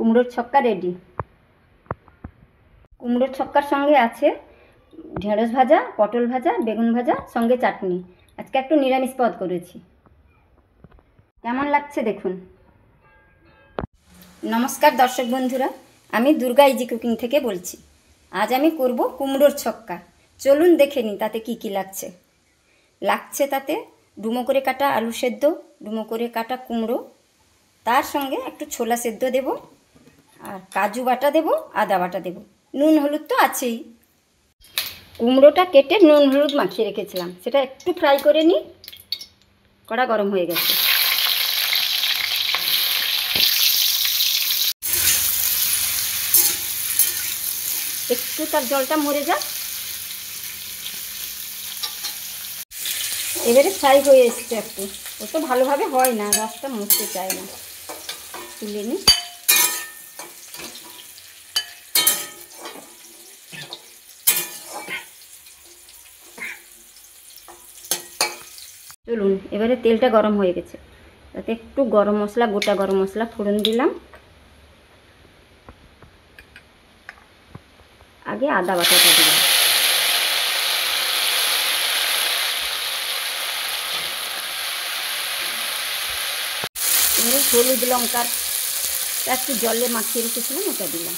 কুমড়োর ছক্কা রেডি। কুমড়োর ছক্কার সঙ্গে আছে ঢেঁড়স ভাজা, পটল ভাজা, বেগুন ভাজা, সঙ্গে চাটনি। আজকে একটু নিরামিষ পদ করেছি। কেমন লাগছে দেখুন। নমস্কার দর্শক বন্ধুরা, আমি দুর্গা ইজি কুকিং থেকে বলছি। আজ আমি করব কুমড়োর ছক্কা। চলুন দেখে নিই তাতে কি কি লাগছে তাতে ডুমো করে কাটা আলু সেদ্ধ, ডুমো করে কাটা কুমড়ো, তার সঙ্গে একটু ছোলা সেদ্ধ দেব, আর কাজু বাটা দেব, আদা বাটা দেব, নুন হলুদ তো আছেই। কুমড়োটা কেটে নুন হলুদ মাখিয়ে রেখেছিলাম, সেটা একটু ফ্রাই করে নিই। কড়া গরম হয়ে গেছে। একটু তার জলটা মরে যাক। এবারে ফ্রাই হয়ে এসছে একটু, ওটা ভালোভাবে হয় না, রসটা মুছতে চায় না। তুলে নিই। চলুন, এবারে তেলটা গরম হয়ে গেছে, তাতে একটু গরম মশলা, গোটা গরম মশলা ফোড়ন দিলাম। আগে আদা বাটাটা দিলাম, এবারে হলুদ লঙ্কার একটু জলে মাখিয়ে রেখেছিলাম, ওটা দিলাম।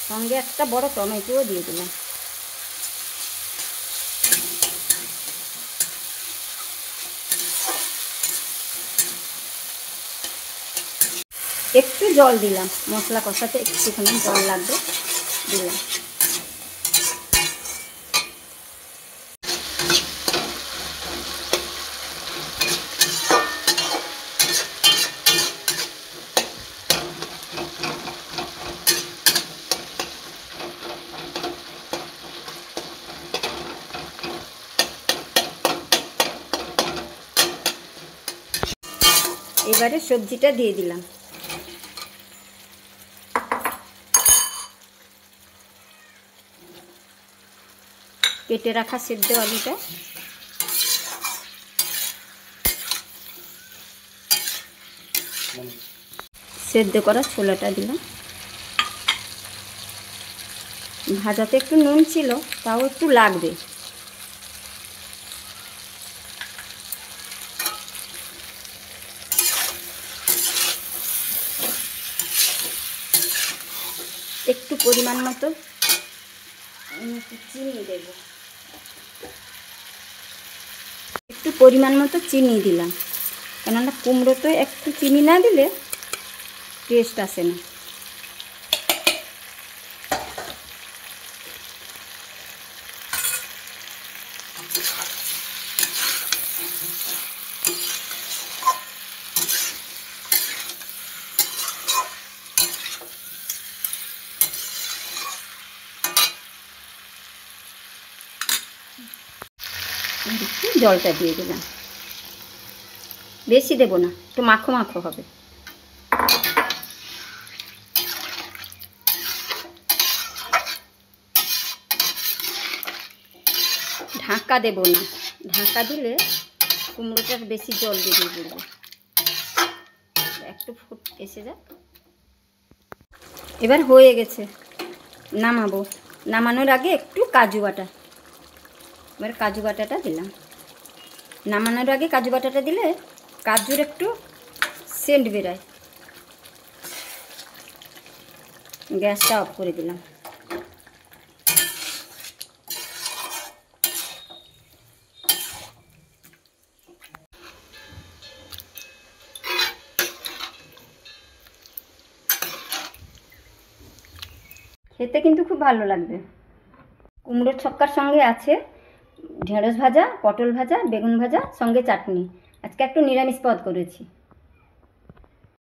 সঙ্গে একটা বড় টমেটোও দিয়ে দিলাম। একটু জল দিলাম, মশলা কষাতে একটুখানি জল লাগবে, দিলাম। এবারে সবজিটা দিয়ে দিলাম। কেটে রাখা সেদ্ধ আলুটা, সেদ্ধ করা ছোলাটা দিলাম। ভাজাতে একটু নুন ছিল, তাও একটু লাগবে। একটু পরিমাণ মতো চিনি দেব, একটু পরিমাণ মতো চিনি দিলাম, কেননা কুমড়োতে একটু চিনি না দিলে টেস্ট আসে না। জলটা দিয়ে দিলাম, বেশি দেব না, একটু মাখো মাখো হবে। ঢাকা দেব না, ঢাকা দিলে কুমড়োটার বেশি জল বেরিয়ে পড়বে। একটু ফুট এসে যাক। এবার হয়ে গেছে, নামাবো। নামানোর আগে একটু কাজু বাটা, এবার কাজু বাটাটা দিলাম। নামানোর আগে কাজু বাটাটা দিলে কাজুর একটু সেন্ট বেরোয়। গ্যাসটা অফ করে দিলাম। খেতে কিন্তু খুব ভালো লাগবে। কুমড়োর ছক্কার সঙ্গে আছে ঢেঁড়স ভাজা, পটল ভাজা, বেগুন ভাজা, সঙ্গে চাটনি। আজকে একটু নিরামিষ পদ করেছি।